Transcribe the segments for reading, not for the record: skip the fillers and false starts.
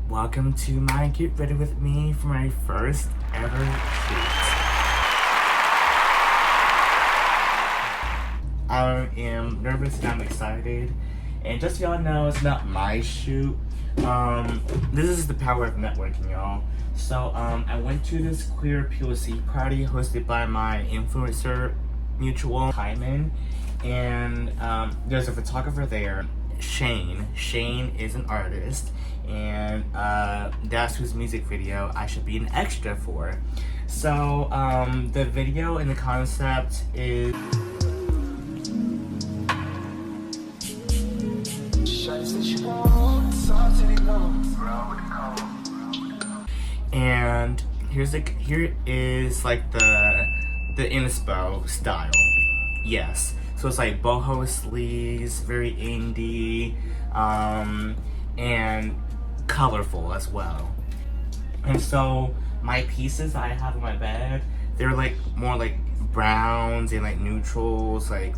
Welcome to my Get Ready With Me for my first ever shoot. I am nervous and I'm excited. And just so y'all know, it's not my shoot. This is the power of networking, y'all. So I went to this queer POC party hosted by my influencer mutual, Hyman. And there's a photographer there, Shane. Shane is an artist, and that's whose music video I should be an extra for. So the video and the concept is and here is like the inspo style. Yes. So it's like boho sleeves, very indie, and colorful as well. And so my pieces I have in my bag, they're like more like browns and like neutrals, like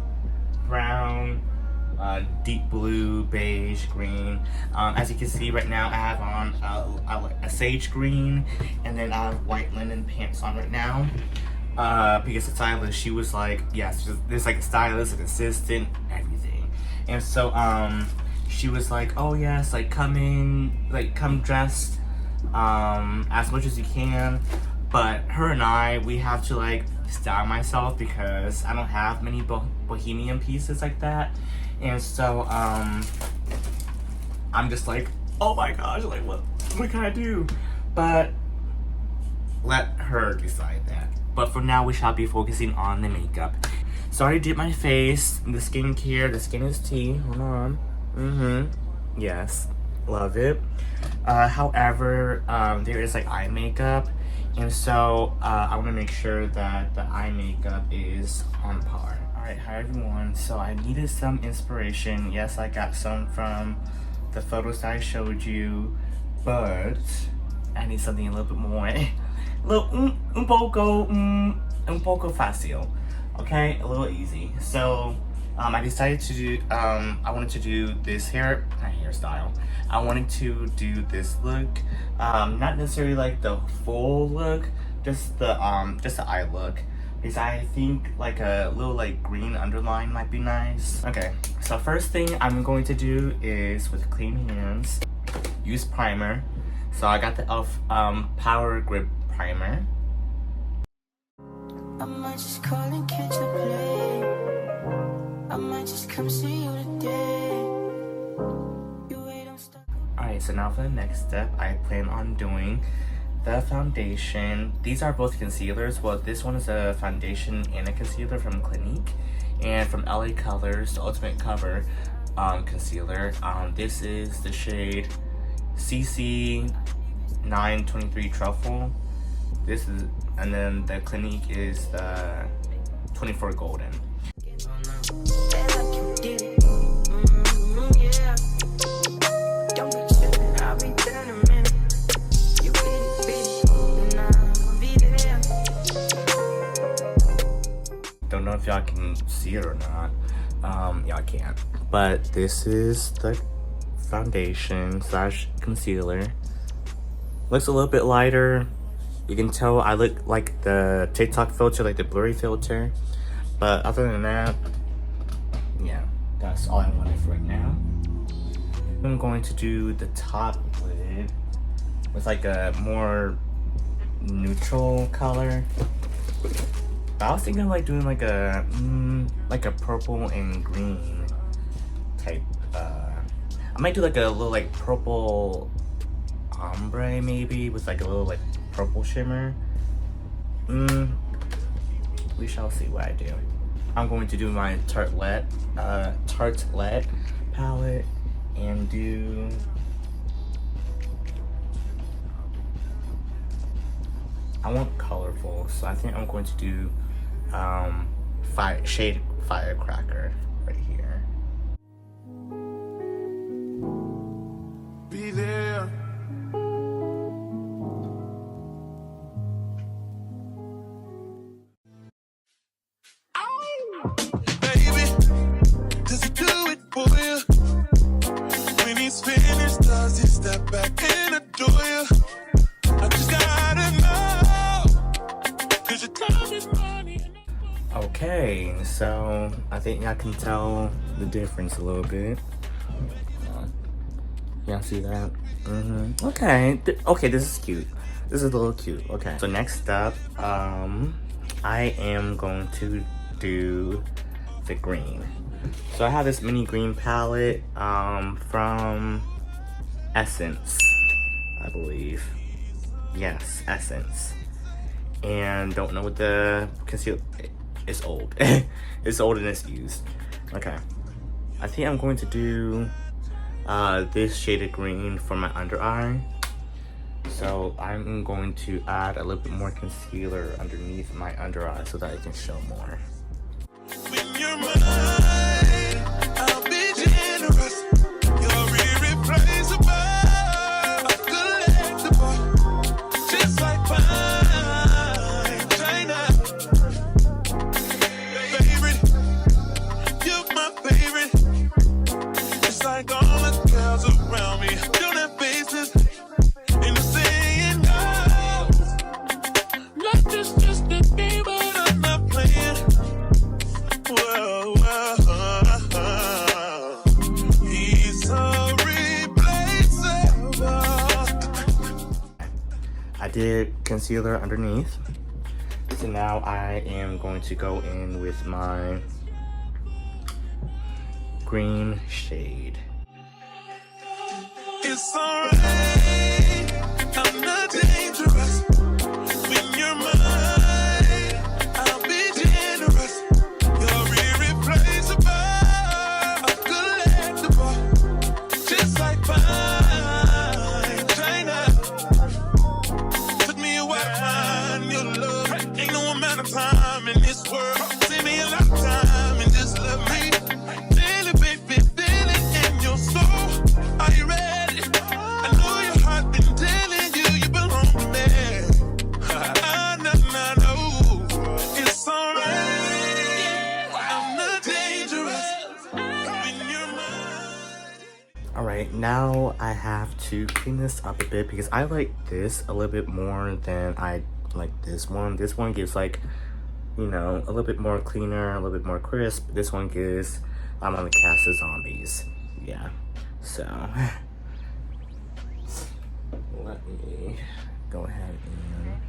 brown, deep blue, beige, green. As you can see right now, I have on a sage green, and then I have white linen pants on right now. Because the stylist, she was like, yes, there's like a stylist, an assistant, everything. And so she was like, oh yes, like come dressed as much as you can. But her and we have to like style myself because I don't have many bohemian pieces like that. And so I'm just like, oh my gosh, like what can I do? But let her decide that. But for now, we shall be focusing on the makeup. So I already did my face, the skincare. The skin is tea. Hold on. Yes, love it. However, there is like eye makeup, and so I want to make sure that the eye makeup is on par. All right, hi everyone. So I needed some inspiration. Yes, I got some from the photos that I showed you, but I need something a little bit more. Un poco fácil, okay, a little easy. So I decided to do I wanted to do this hairstyle. I wanted to do this look, not necessarily like the full look, just the eye look, because I think like a little like green underline might be nice. Okay, so first thing I'm going to do is, with clean hands, use primer. So I got the e.l.f. Power Grip primer. I might just call and catch a play. I might just come see you today. Alright, so now for the next step, I plan on doing the foundation. These are both concealers. Well, this one is a foundation and a concealer from Clinique, and from LA Colors, the Ultimate Cover concealer. This is the shade CC 923 Truffle. This is, and then the Clinique is the 24 Golden. Don't know if y'all can see it or not. Y'all can't. But this is the foundation slash concealer. Looks a little bit lighter. You can tell I look like the TikTok filter, like the blurry filter. But other than that, yeah, that's all I wanted for right now. I'm going to do the top lid with like a more neutral color. But I was thinking of like doing like a purple and green type. I might do like a little like purple ombre maybe with like a little like purple shimmer. We shall see what I do. I'm going to do my Tartelette palette and do I want colorful, so I think I'm going to do shade Firecracker right here. So I think I can tell the difference a little bit. Y'all see that? Okay. Okay, this is cute. This is a little cute. Okay. So next up, I am going to do the green. So I have this mini green palette from Essence, I believe. Yes, Essence. And don't know what the concealer. It's old. It's old and it's used. Okay. I think I'm going to do this shade of green for my under eye. So I'm going to add a little bit more concealer underneath my under eye so that it can show more. When you're mine, I'll be generous. You're irreplaceable, collectible, just like fine China. Favorite, you're my favorite. It's like all the girls around me don't have faces. And the saying goes, life is just a game, but I'm not playing. Whoa, whoa, he's so replaceable. I did concealer underneath. So now I am going to go in with my green shade. It's alright, I'm not dangerous. When you're mine, I'll be generous. You're irreplaceable, collectible, just like fine China. Took me a while to find your love. Ain't no amount of time in this world. Save me a lot of time and just love me. Feel it, baby, feel it in your soul. Are you ready? Alright, now I have to clean this up a bit because I like this a little bit more than I like this one. This one gives like, you know, a little bit more cleaner, a little bit more crisp. This one gives, I'm on the cast of zombies. Yeah, so let me go ahead and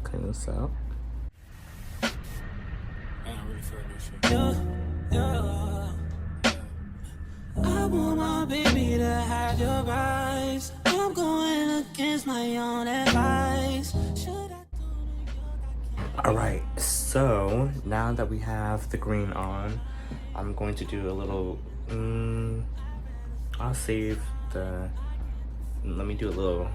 clean this up. Man, I really feel this shit. I want my baby to have your eyes. I'm going against my own advice. Alright, so now that we have the green on, I'm going to do a little, I'll save the, let me do a little,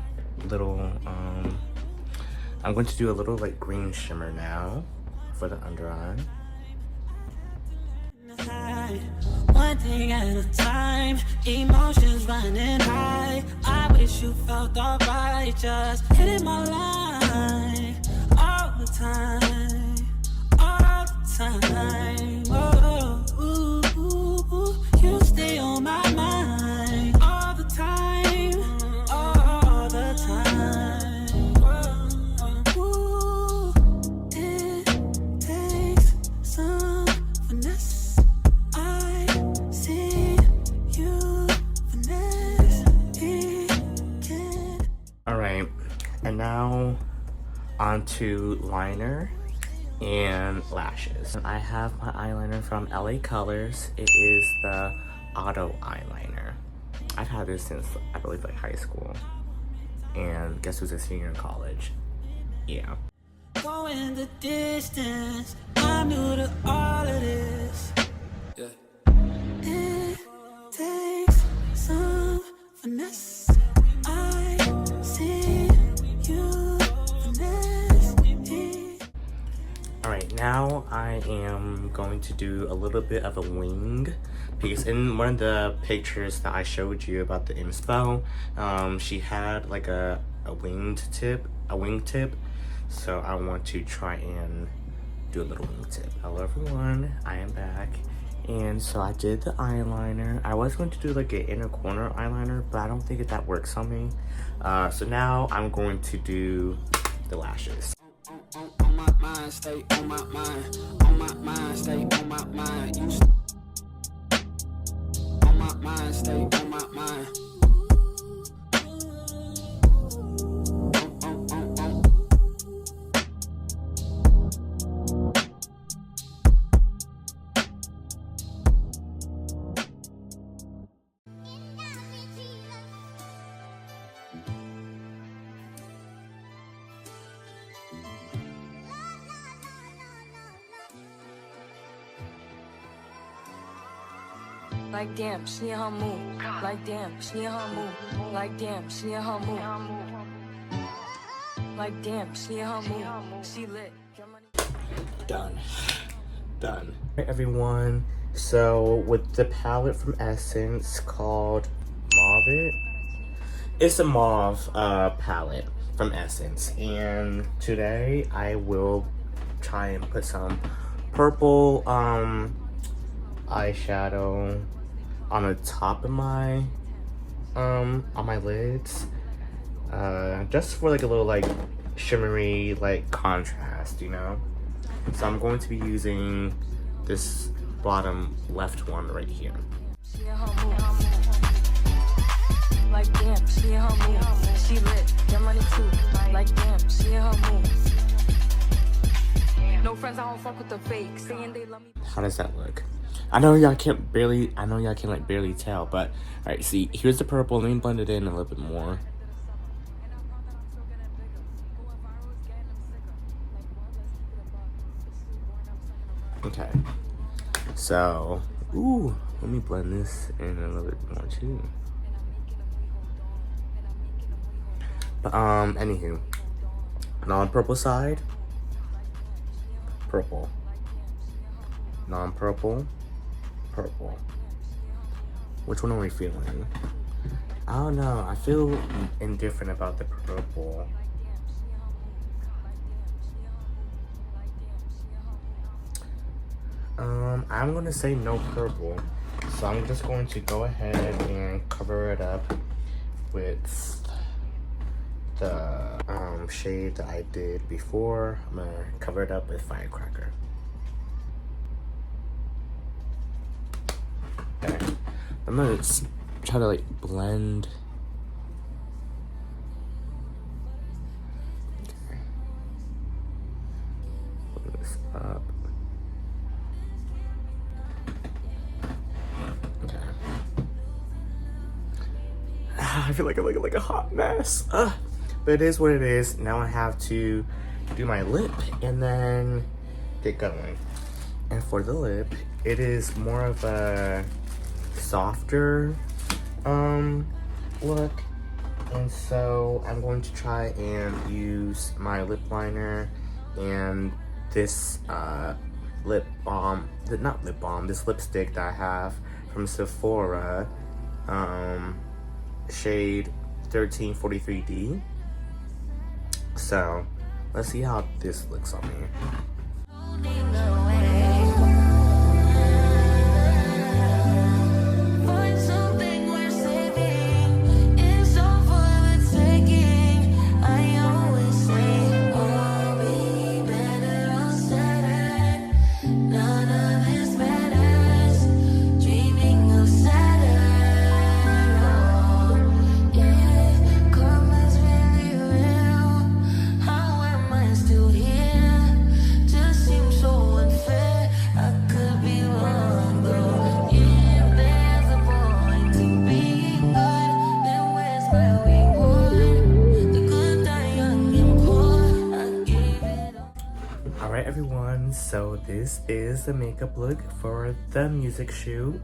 I'm going to do a little like green shimmer now for the under eye. One thing at a time, emotions running high. I wish you felt alright, just hitting my line all the time, all the time. Oh, ooh, ooh, ooh. You stay on my mind all the time, all the time. Ooh, it takes some finesse. Alright, and now onto liner and lashes. I have my eyeliner from LA Colors. It is the Auto Eyeliner. I've had this since, I believe, like high school. And guess who's a senior in college? Yeah. Going the distance, I'm new to all of this. Yeah. It takes some finesse. I see you finesse. Alright, now I am going to do a little bit of a wing, because in one of the pictures that I showed you about the inspo, she had like a wingtip, so I want to try and do a little wingtip. Hello everyone, I am back. And so I did the eyeliner. I was going to do like an inner corner eyeliner, but I don't think that works on me. So now I'm going to do the lashes. On my mind, mind, stay on my mind. On my mind, stay on my mind. You on my mind, stay on my mind. Like damn, she in her mood. Like damn, she in her mood. Like damn, she in her mood. Like damn, she in her mood. She lit. Done. Done. Hey everyone. So with the palette from Essence called Mauve, it's a mauve palette from Essence, and today I will try and put some purple eyeshadow on the top of my on my lids, just for like a little like shimmery like contrast, you know. So I'm going to be using this bottom left one right here. Like damn, she in her mood. She lit, get money too. Like damn, she in her mood. No friends, I don't fuck with the fake. Saying they love me. How does that look? I know y'all can't like barely tell, but alright, see, here's the purple. Let me blend it in a little bit more. Okay. So, ooh, let me blend this in a little bit more too. But anywho, non-purple side, purple. Non-purple, purple. Which one are we feeling? I don't know. I feel indifferent about the purple. I'm gonna say no purple. So I'm just going to go ahead and cover it up with the shade that I did before. I'm gonna cover it up with Firecracker. Okay. I'm gonna try to like blend. Okay. Put this up. Okay. I feel like I'm like a hot mess. But it is what it is. Now I have to do my lip and then get going. And for the lip, it is more of a softer look, and so I'm going to try and use my lip liner and this lip balm, this lipstick that I have from Sephora, shade 1343D. So let's see how this looks on me. Alright everyone, so this is the makeup look for the music shoot.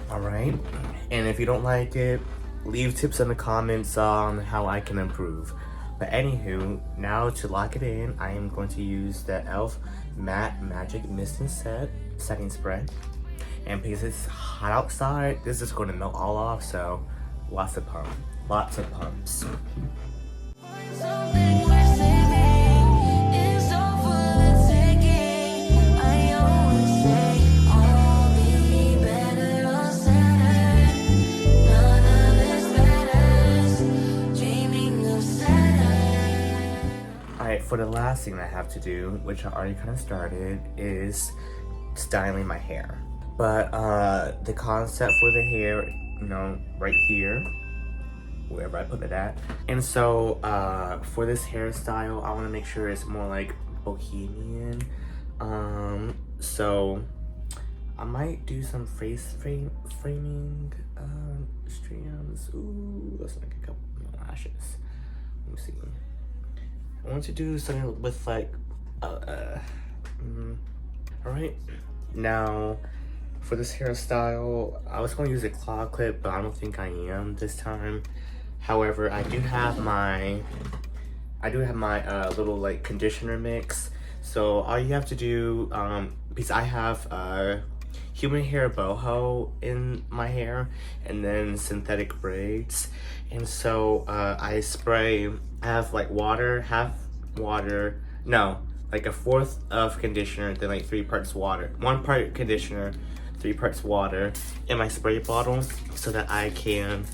Alright, and if you don't like it, leave tips in the comments on how I can improve. But anywho, now to lock it in, I am going to use the e.l.f. Matte Magic Mist and Set setting spray. And because it's hot outside, this is going to melt all off, so lots of pumps. the last thing I have to do, which I already kind of started, is styling my hair. But the concept for the hair, you know, right here, wherever I put it at. And so for this hairstyle, I want to make sure it's more like bohemian. So I might do some framing strands. Ooh, let's make a couple more lashes. Let me see. I want to do something with like all right, now for this hairstyle, I was going to use a claw clip, but I don't think I am this time. However, I do have my little like conditioner mix. So all you have to do, because I have human hair boho in my hair and then synthetic braids, and so I have like like a fourth of conditioner, then like 3 parts water, 1 part conditioner, 3 parts water in my spray bottle, so that I can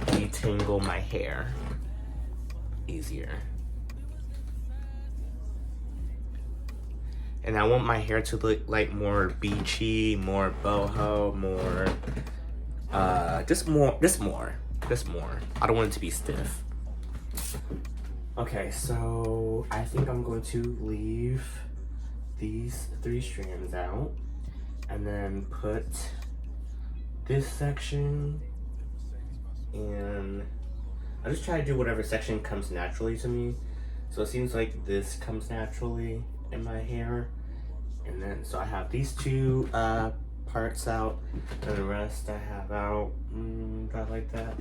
detangle my hair easier. And I want my hair to look like more beachy, more boho, more just more. I don't want it to be stiff. Okay, so I think I'm going to leave these 3 strands out and then put this section, and I just try to do whatever section comes naturally to me. So it seems like this comes naturally in my hair, and then so I have these 2 parts out, and the rest I have out about like that.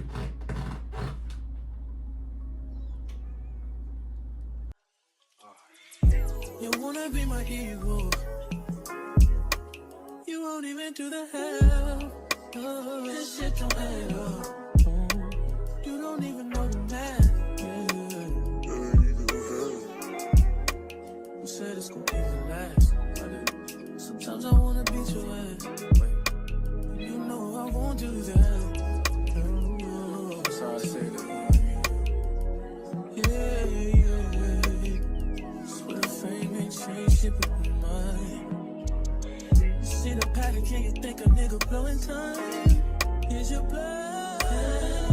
You wanna be my hero. You won't even do the hell. Oh, this shit don't add up. You don't even know the math. You said it's gonna be the last. Sometimes I wanna beat your ass. You know I won't do that. Oh, so I say that. Shit with my mind. See the pattern, can you think a nigga blowing time? Here's your blood.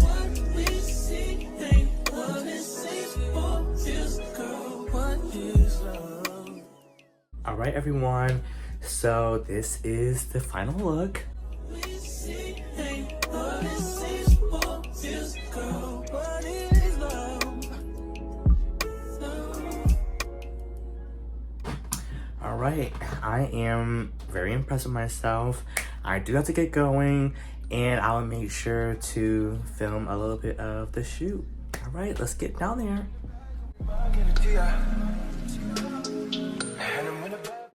What we see ain't what it seems for. Feels, girl, what is love? Alright everyone, so this is the final look. We see ain't what it seems for. Feels, girl, what is love? Alright, I am very impressed with myself. I do have to get going, and I'll make sure to film a little bit of the shoot. Alright, let's get down there.